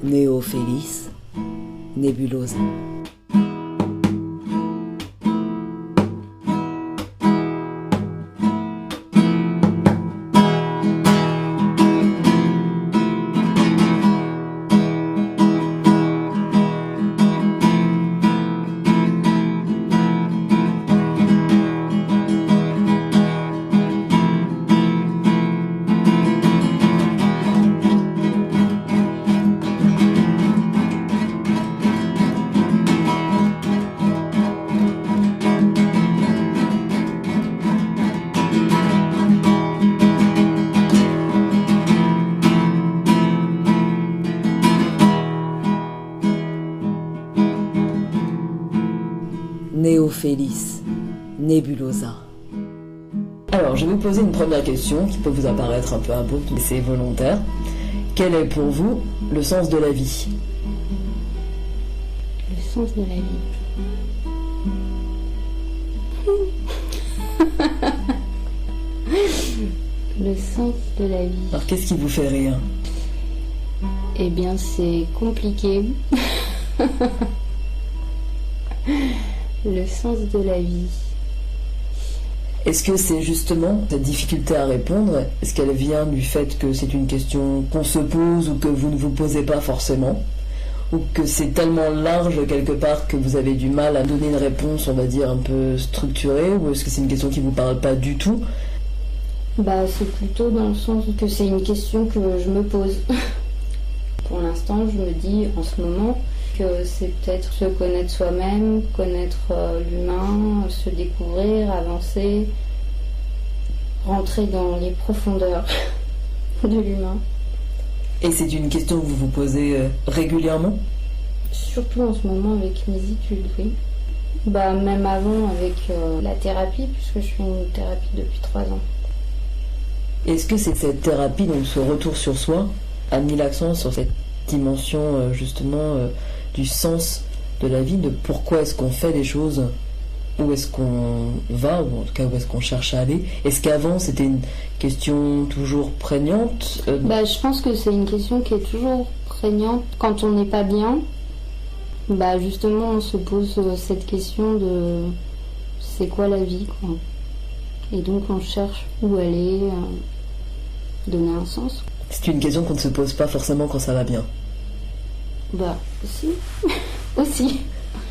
Neo Felis, Nebulosa. Neo Felis, Nebulosa. Alors, je vais vous poser une première question qui peut vous apparaître un peu abrupte, mais c'est volontaire. Quel est pour vous le sens de la vie ? Le sens de la vie. Le sens de la vie. Alors, qu'est-ce qui vous fait rire ? Eh bien, c'est compliqué. Le sens de la vie. Est-ce que c'est justement cette difficulté à répondre, est-ce qu'elle vient du fait que c'est une question qu'on se pose ou que vous ne vous posez pas forcément ? Ou que c'est tellement large quelque part que vous avez du mal à donner une réponse, on va dire, un peu structurée ? Ou est-ce que c'est une question qui ne vous parle pas du tout ? C'est plutôt dans le sens que c'est une question que je me pose. Pour l'instant, je me dis en ce moment que c'est peut-être se connaître soi-même, connaître l'humain, se découvrir, avancer, rentrer dans les profondeurs de l'humain. Et c'est une question que vous vous posez régulièrement ? Surtout en ce moment avec mes études, oui. Même avant avec la thérapie, puisque je fais une thérapie depuis 3 ans. Est-ce que c'est cette thérapie, donc ce retour sur soi, a mis l'accent sur cette dimension justement du sens de la vie, de pourquoi est-ce qu'on fait les choses, où est-ce qu'on va, ou en tout cas où est-ce qu'on cherche à aller ? Est-ce qu'avant c'était une question toujours prégnante ? Je pense que c'est une question qui est toujours prégnante quand on n'est pas bien. Justement on se pose cette question de c'est quoi la vie, quoi. Et donc on cherche où aller, donner un sens. C'est une question qu'on ne se pose pas forcément quand ça va bien. Si. Aussi.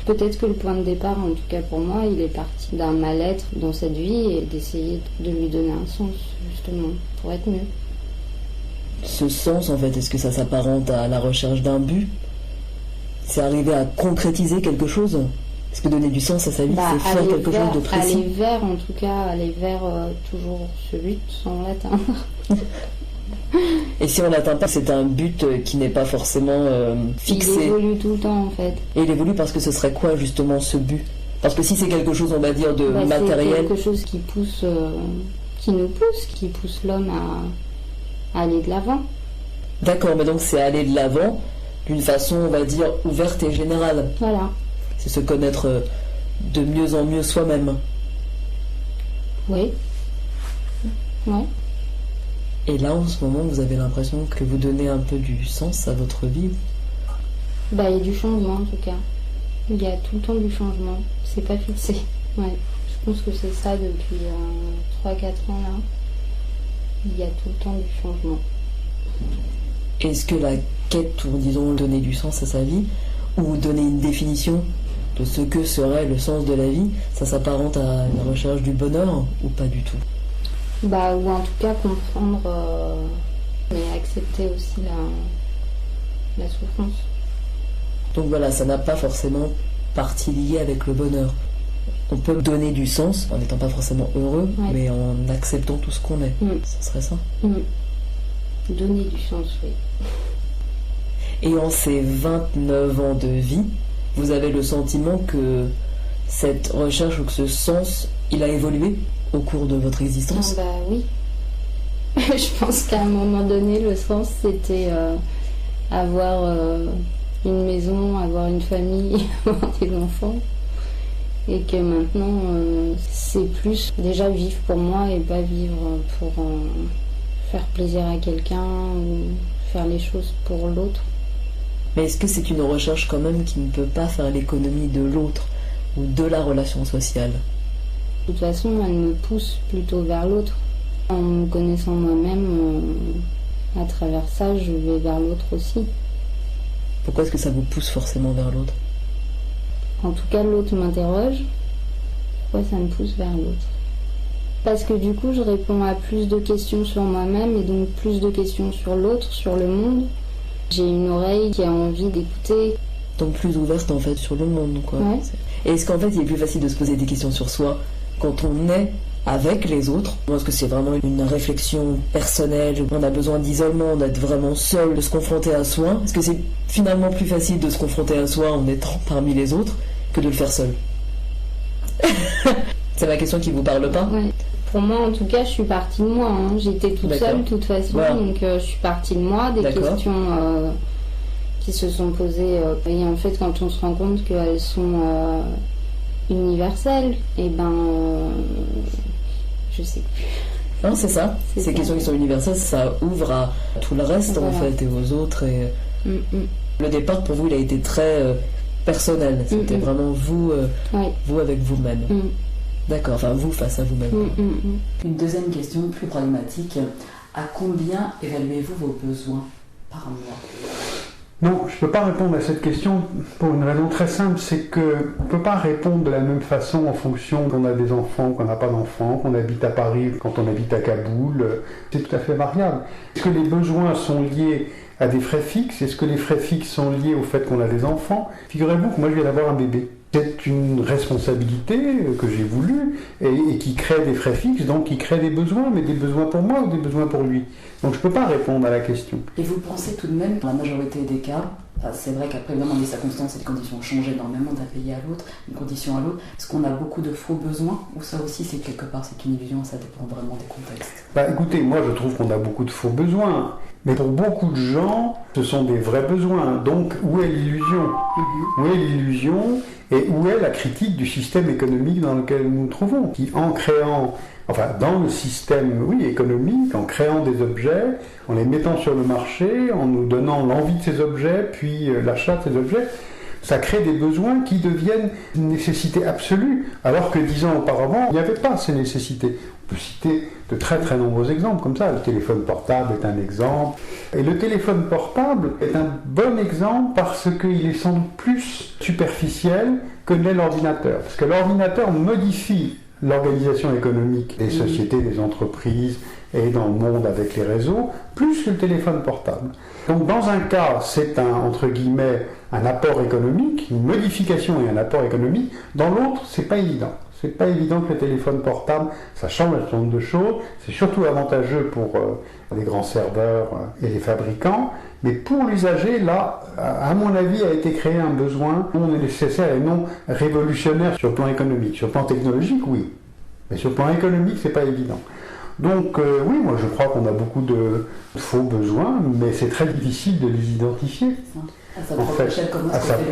Peut-être que le point de départ, en tout cas pour moi, il est parti d'un mal-être dans cette vie et d'essayer de lui donner un sens, justement, pour être mieux. Ce sens, en fait, est-ce que ça s'apparente à la recherche d'un but ? C'est arriver à concrétiser quelque chose ? Est-ce que donner du sens à sa vie, c'est faire quelque chose de précis ? Aller vers toujours ce but sans l'atteindre. Et si on l'atteint pas, c'est un but qui n'est pas forcément fixé. Il évolue tout le temps en fait. Et il évolue parce que ce serait quoi justement ce but ? Parce que si c'est quelque chose, on va dire, de matériel... C'est quelque chose qui pousse, qui nous pousse, qui pousse l'homme à aller de l'avant. D'accord, mais donc c'est aller de l'avant d'une façon, on va dire, ouverte et générale. Voilà. C'est se connaître de mieux en mieux soi-même. Oui. Ouais. Et là, en ce moment, vous avez l'impression que vous donnez un peu du sens à votre vie ? Il y a du changement, en tout cas. Il y a tout le temps du changement. C'est pas fixé. Ouais. Je pense que c'est ça depuis 3-4 ans, là. Il y a tout le temps du changement. Est-ce que la quête pour, disons, donner du sens à sa vie, ou donner une définition de ce que serait le sens de la vie, ça s'apparente à la recherche du bonheur, ou pas du tout ? Ou en tout cas comprendre, mais accepter aussi la souffrance. Donc voilà, ça n'a pas forcément partie liée avec le bonheur. On peut donner du sens en n'étant pas forcément heureux, ouais, mais en acceptant tout ce qu'on est. Ce serait ça. Donner du sens, oui. Et en ces 29 ans de vie, vous avez le sentiment que cette recherche ou que ce sens, il a évolué au cours de votre existence ? Oui. Je pense qu'à un moment donné, le sens, c'était avoir une maison, avoir une famille, avoir des enfants. Et que maintenant, c'est plus déjà vivre pour moi et pas vivre pour faire plaisir à quelqu'un ou faire les choses pour l'autre. Mais est-ce que c'est une recherche quand même qui ne peut pas faire l'économie de l'autre ou de la relation sociale? De toute façon, elle me pousse plutôt vers l'autre. En me connaissant moi-même, à travers ça, je vais vers l'autre aussi. Pourquoi est-ce que ça vous pousse forcément vers l'autre? En tout cas, l'autre m'interroge. Pourquoi ça me pousse vers l'autre? Parce que du coup, je réponds à plus de questions sur moi-même et donc plus de questions sur l'autre, sur le monde. J'ai une oreille qui a envie d'écouter. Donc plus ouverte en fait sur le monde, quoi. Ouais. Et est-ce qu'en fait il est plus facile de se poser des questions sur soi quand on est avec les autres? Ou est-ce que c'est vraiment une réflexion personnelle? On a besoin d'isolement, d'être vraiment seul, de se confronter à soi? Est-ce que c'est finalement plus facile de se confronter à soi en étant parmi les autres que de le faire seul? C'est ma question qui vous parle pas? Ouais. Pour moi, en tout cas, je suis partie de moi. Hein. J'étais toute seule, de toute façon. Voilà. Donc, je suis partie de moi. Des questions qui se sont posées. Et en fait, quand on se rend compte qu'elles sont universelles, et ben, je sais plus. Non, c'est ça. Ces questions qui sont universelles, ça ouvre à tout le reste, en fait, et aux autres. Et le départ, pour vous, il a été très personnel. C'était vraiment vous, vous avec vous-même. D'accord, enfin vous face à vous-même. Une deuxième question plus pragmatique. À combien évaluez-vous vos besoins par mois? Non, je ne peux pas répondre à cette question pour une raison très simple, c'est qu'on ne peut pas répondre de la même façon en fonction qu'on a des enfants, qu'on n'a pas d'enfants, qu'on habite à Paris, quand on habite à Kaboul. C'est tout à fait variable. Est-ce que les besoins sont liés à des frais fixes? Est-ce que les frais fixes sont liés au fait qu'on a des enfants? Figurez-vous que moi je viens d'avoir un bébé. C'est une responsabilité que j'ai voulu et qui crée des frais fixes, donc qui crée des besoins, mais des besoins pour moi ou des besoins pour lui. Donc je ne peux pas répondre à la question. Et vous pensez tout de même, dans la majorité des cas, c'est vrai qu'après évidemment les circonstances et les conditions changent énormément d'un pays à l'autre, d'une condition à l'autre, est-ce qu'on a beaucoup de faux besoins ou ça aussi c'est quelque part c'est une illusion, ça dépend vraiment des contextes? Écoutez, moi je trouve qu'on a beaucoup de faux besoins. Mais pour beaucoup de gens, ce sont des vrais besoins. Donc, où est l'illusion? Où est l'illusion et où est la critique du système économique dans lequel nous nous trouvons? Qui, en créant, dans le système économique, en créant des objets, en les mettant sur le marché, en nous donnant l'envie de ces objets, puis l'achat de ces objets, ça crée des besoins qui deviennent une nécessité absolue, alors que 10 ans auparavant, il n'y avait pas ces nécessités. On peut citer de très très nombreux exemples comme ça. Le téléphone portable est un exemple. Et le téléphone portable est un bon exemple parce qu'il est sans doute plus superficiel que l'est l'ordinateur. Parce que l'ordinateur modifie l'organisation économique des sociétés, des entreprises et dans le monde avec les réseaux, plus que le téléphone portable. Donc dans un cas, c'est entre guillemets, un apport économique, une modification et un apport économique. Dans l'autre, c'est pas évident. C'est pas évident que le téléphone portable, ça change un certain nombre de choses. C'est surtout avantageux pour les grands serveurs et les fabricants. Mais pour l'usager, là, à mon avis, a été créé un besoin non nécessaire et non révolutionnaire sur le plan économique. Sur le plan technologique, oui. Mais sur le plan économique, c'est pas évident. Donc oui, moi je crois qu'on a beaucoup de faux besoins, mais c'est très difficile de les identifier.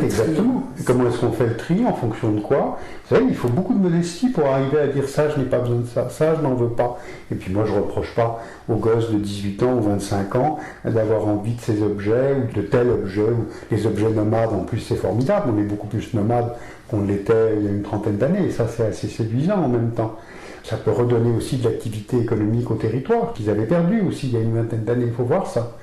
Exactement. Comment est-ce qu'on fait le tri, en fonction de quoi? Vous savez, il faut beaucoup de modestie pour arriver à dire ça, je n'ai pas besoin de ça, ça, je n'en veux pas. Et puis moi, je ne reproche pas aux gosses de 18 ans ou 25 ans d'avoir envie de ces objets ou de tels objets, ou les objets nomades. En plus, c'est formidable, on est beaucoup plus nomades qu'on l'était il y a une trentaine d'années, et ça, c'est assez séduisant en même temps. Ça peut redonner aussi de l'activité économique au territoire, qu'ils avaient perdu aussi il y a une vingtaine d'années, il faut voir ça.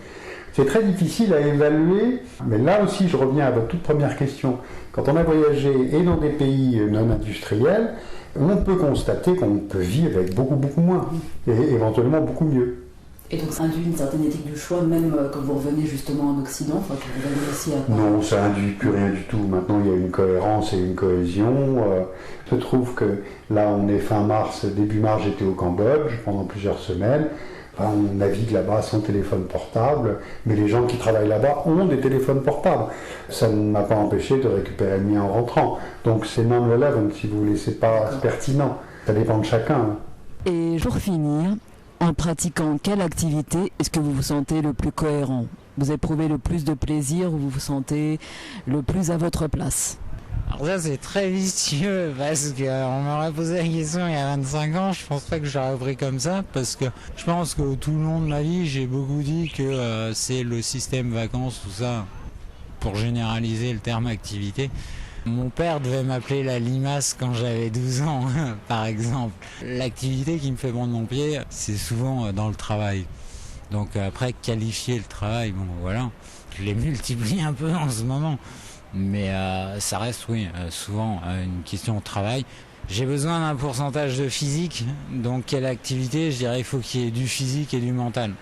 C'est très difficile à évaluer, mais là aussi je reviens à votre toute première question. Quand on a voyagé et dans des pays non industriels, on peut constater qu'on peut vivre avec beaucoup moins, et éventuellement beaucoup mieux. Et donc ça induit une certaine éthique du choix, même quand vous revenez justement en Occident, que vous revenez aussi à... Non, ça induit plus rien du tout. Maintenant, il y a une cohérence et une cohésion. Je trouve que là, on est fin mars, début mars, j'étais au Cambodge pendant plusieurs semaines. On navigue là-bas sans téléphone portable, mais les gens qui travaillent là-bas ont des téléphones portables. Ça ne m'a pas empêché de récupérer le mien en rentrant. Donc c'est non-relevant, si vous voulez, c'est pas pertinent. Ça dépend de chacun. Et pour finir, en pratiquant quelle activité est-ce que vous vous sentez le plus cohérent? Vous éprouvez le plus de plaisir ou vous vous sentez le plus à votre place? Alors ça c'est très vicieux parce qu'on m'aurait posé la question il y a 25 ans, je pense pas que j'aurais pris comme ça parce que je pense que tout le long de ma vie j'ai beaucoup dit que c'est le système vacances, tout ça. pour généraliser le terme activité, mon père devait m'appeler la limace quand j'avais 12 ans, par exemple. L'activité qui me fait prendre mon pied, c'est souvent dans le travail. Donc après, qualifier le travail, bon voilà, je les multiplie un peu en ce moment. Mais ça reste, oui, souvent une question de travail. J'ai besoin d'un pourcentage de physique, donc quelle activité? Je dirais il faut qu'il y ait du physique et du mental.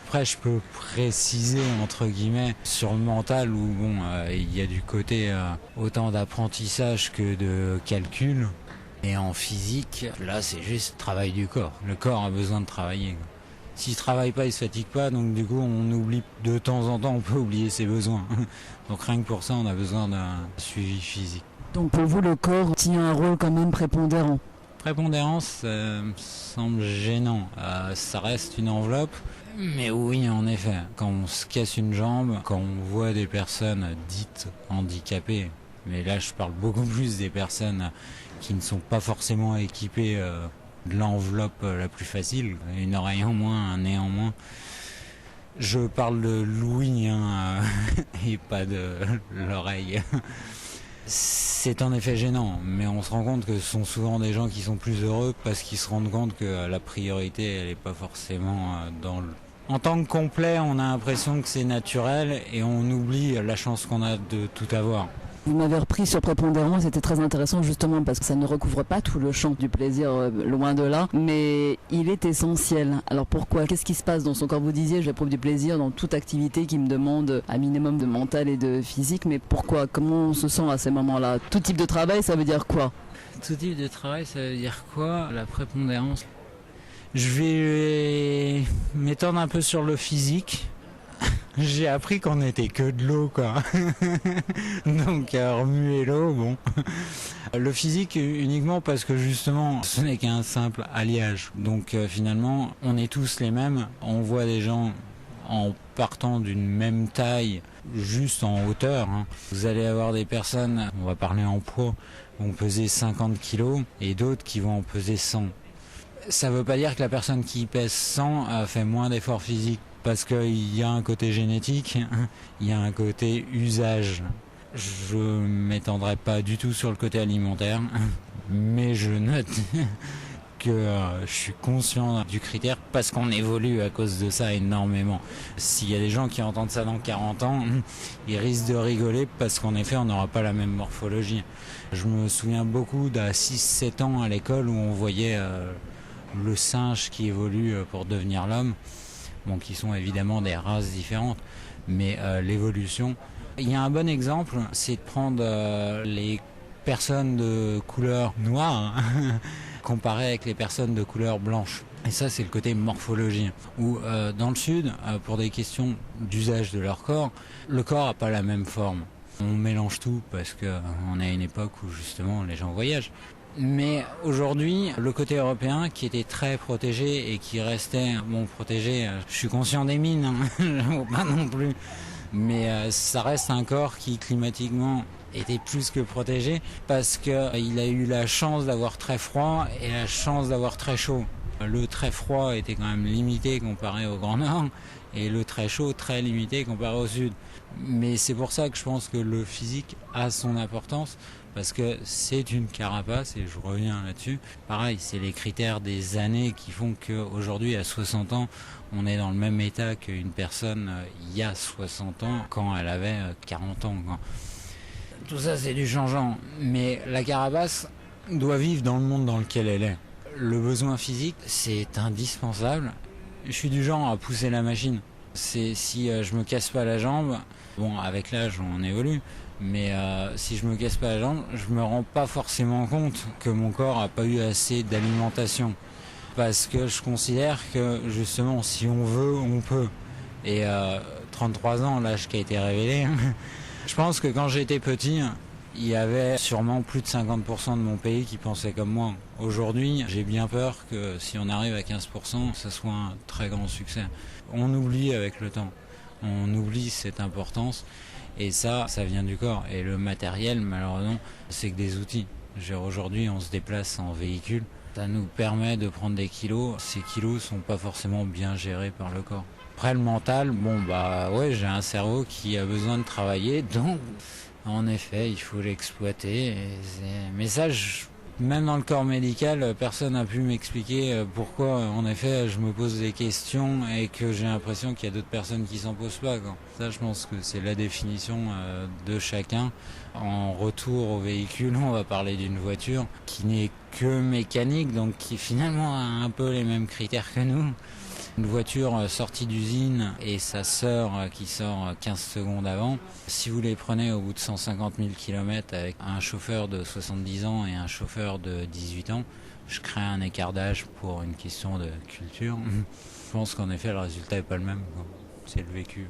Après, je peux préciser, entre guillemets, sur le mental où bon, il y a du côté autant d'apprentissage que de calcul. Et en physique, là, c'est juste le travail du corps. Le corps a besoin de travailler. S'il ne travaille pas, il ne se fatigue pas, donc du coup, on oublie de temps en temps, on peut oublier ses besoins. Donc rien que pour ça, on a besoin d'un suivi physique. Donc pour vous, le corps tient un rôle quand même prépondérant. Prépondérance, ça me semble gênant. Ça reste une enveloppe. Mais oui, en effet, quand on se casse une jambe, quand on voit des personnes dites handicapées, mais là je parle beaucoup plus des personnes qui ne sont pas forcément équipées de l'enveloppe la plus facile, une oreille en moins, un nez en moins. Je parle de l'ouïe et pas de l'oreille. C'est en effet gênant, mais on se rend compte que ce sont souvent des gens qui sont plus heureux parce qu'ils se rendent compte que la priorité, elle n'est pas forcément dans le... En tant que complet, on a l'impression que c'est naturel et on oublie la chance qu'on a de tout avoir. Vous m'avez repris sur prépondérant, c'était très intéressant justement parce que ça ne recouvre pas tout le champ du plaisir, loin de là, mais il est essentiel. Alors pourquoi? Qu'est-ce qui se passe dans son corps? Vous disiez, j'éprouve du plaisir dans toute activité qui me demande un minimum de mental et de physique, mais pourquoi? Comment on se sent à ces moments-là? Tout type de travail, ça veut dire quoi? Tout type de travail, ça veut dire quoi? La prépondérance. Je vais m'étendre un peu sur le physique. J'ai appris qu'on n'était que de l'eau, quoi. Donc remuer l'eau, bon. Le physique uniquement parce que justement, ce n'est qu'un simple alliage. Donc finalement, on est tous les mêmes. On voit des gens en partant d'une même taille, juste en hauteur. Vous allez avoir des personnes, on va parler en poids, vont peser 50 kilos et d'autres qui vont en peser 100. Ça ne veut pas dire que la personne qui pèse 100 fait moins d'efforts physiques. Parce qu'il y a un côté génétique, il y a un côté usage. Je ne m'étendrai pas du tout sur le côté alimentaire, mais je note que je suis conscient du critère parce qu'on évolue à cause de ça énormément. S'il y a des gens qui entendent ça dans 40 ans, ils risquent de rigoler parce qu'en effet, on n'aura pas la même morphologie. Je me souviens beaucoup d'à 6-7 ans à l'école où on voyait le singe qui évolue pour devenir l'homme. Bon, qui sont évidemment des races différentes, mais l'évolution. Il y a un bon exemple, c'est de prendre les personnes de couleur noire comparées avec les personnes de couleur blanche. Et ça, c'est le côté morphologie. Où dans le sud, pour des questions d'usage de leur corps, le corps n'a pas la même forme. On mélange tout parce qu'on est à une époque où justement les gens voyagent. Mais aujourd'hui, le côté européen qui était très protégé et qui restait, bon, protégé, je suis conscient des mines, pas non plus, mais ça reste un corps qui climatiquement était plus que protégé parce qu'il a eu la chance d'avoir très froid et la chance d'avoir très chaud. Le très froid était quand même limité comparé au Grand Nord et le très chaud très limité comparé au Sud. Mais c'est pour ça que je pense que le physique a son importance. Parce que c'est une carapace, et je reviens là-dessus. Pareil, c'est les critères des années qui font qu'aujourd'hui, à 60 ans, on est dans le même état qu'une personne il y a 60 ans, quand elle avait 40 ans. Tout ça, c'est du changeant. Mais la carapace doit vivre dans le monde dans lequel elle est. Le besoin physique, c'est indispensable. Je suis du genre à pousser la machine. Si je me casse pas la jambe, bon, avec l'âge, on évolue. Mais si je me casse pas la jambe, je me rends pas forcément compte que mon corps a pas eu assez d'alimentation. Parce que je considère que justement, si on veut, on peut. Et 33 ans, l'âge qui a été révélé, je pense que quand j'étais petit, il y avait sûrement plus de 50% de mon pays qui pensait comme moi. Aujourd'hui, j'ai bien peur que si on arrive à 15%, ça soit un très grand succès. On oublie avec le temps. On oublie cette importance. Et ça vient du corps. Et le matériel, malheureusement, c'est que des outils. Aujourd'hui, on se déplace en véhicule. Ça nous permet de prendre des kilos. Ces kilos sont pas forcément bien gérés par le corps. Après le mental, ouais, j'ai un cerveau qui a besoin de travailler, donc en effet, il faut l'exploiter. Mais ça, même dans le corps médical, personne n'a pu m'expliquer pourquoi, en effet, je me pose des questions et que j'ai l'impression qu'il y a d'autres personnes qui s'en posent pas, quoi. Ça, je pense que c'est la définition de chacun. En retour au véhicule, on va parler d'une voiture qui n'est que mécanique, donc qui finalement a un peu les mêmes critères que nous. Une voiture sortie d'usine et sa sœur qui sort 15 secondes avant, si vous les prenez au bout de 150 000 km avec un chauffeur de 70 ans et un chauffeur de 18 ans, je crée un écart d'âge pour une question de culture. Je pense qu'en effet le résultat n'est pas le même, c'est le vécu.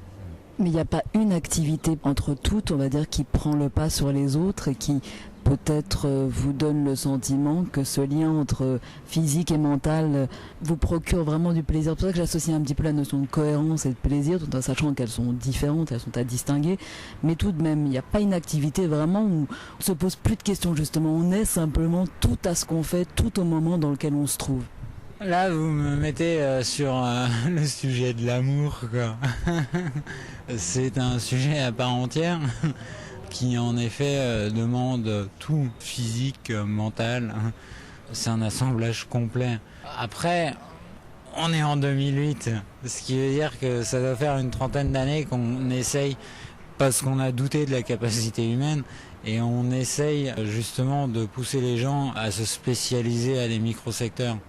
Mais il n'y a pas une activité entre toutes, on va dire, qui prend le pas sur les autres et qui peut-être vous donne le sentiment que ce lien entre physique et mental vous procure vraiment du plaisir. C'est pour ça que j'associe un petit peu la notion de cohérence et de plaisir, tout en sachant qu'elles sont différentes, elles sont à distinguer. Mais tout de même, il n'y a pas une activité vraiment où on ne se pose plus de questions, justement. On est simplement tout à ce qu'on fait, tout au moment dans lequel on se trouve. Là, vous me mettez sur le sujet de l'amour, quoi. C'est un sujet à part entière qui, en effet, demande tout, physique, mental. C'est un assemblage complet. Après, on est en 2008, ce qui veut dire que ça doit faire une trentaine d'années qu'on essaye, parce qu'on a douté de la capacité humaine, et on essaye justement de pousser les gens à se spécialiser à des micro-secteurs.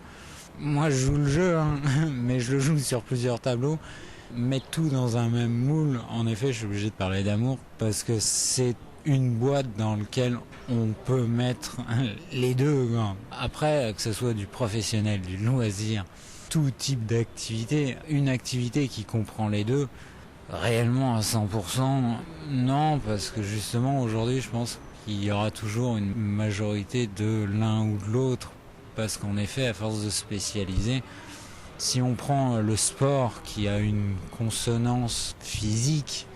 Moi, je joue le jeu, mais je le joue sur plusieurs tableaux. Mettre tout dans un même moule, en effet, je suis obligé de parler d'amour, parce que c'est une boîte dans laquelle on peut mettre les deux. Après, que ce soit du professionnel, du loisir, tout type d'activité, une activité qui comprend les deux, réellement à 100%, non, parce que justement, aujourd'hui, je pense qu'il y aura toujours une majorité de l'un ou de l'autre. Parce qu'en effet, à force de spécialiser, si on prend le sport qui a une consonance physique,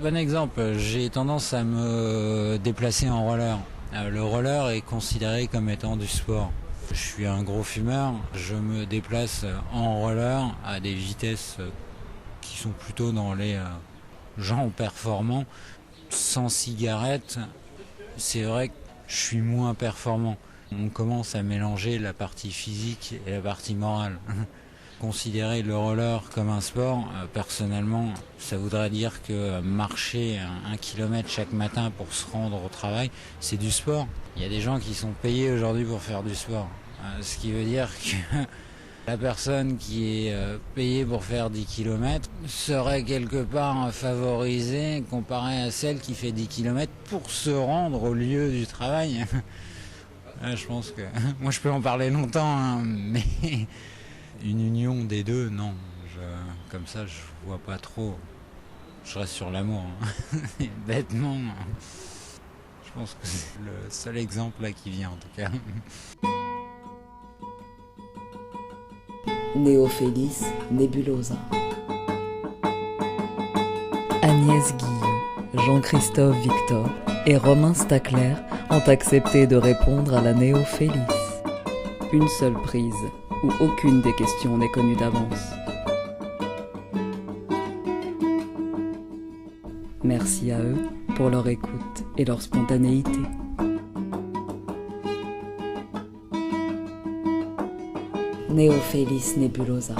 bon exemple, j'ai tendance à me déplacer en roller. Le roller est considéré comme étant du sport. Je suis un gros fumeur, je me déplace en roller à des vitesses qui sont plutôt dans les gens performants. Sans cigarette, c'est vrai que je suis moins performant. On commence à mélanger la partie physique et la partie morale. Considérer le roller comme un sport, personnellement, ça voudrait dire que marcher 1 kilomètre chaque matin pour se rendre au travail, c'est du sport. Il y a des gens qui sont payés aujourd'hui pour faire du sport. Ce qui veut dire que la personne qui est payée pour faire 10 km serait quelque part favorisée comparée à celle qui fait 10 km pour se rendre au lieu du travail. Je pense que... Moi, je peux en parler longtemps, mais une union des deux, non. Comme ça, je vois pas trop. Je reste sur l'amour. Bêtement. Je pense que c'est le seul exemple là qui vient, en tout cas. Néophélis Nebulosa. Agnès Guillot, Jean-Christophe Victor et Romain Stacler ont accepté de répondre à la Néophélis. Une seule prise, où aucune des questions n'est connue d'avance. Merci à eux pour leur écoute et leur spontanéité. Néophélis Nebulosa.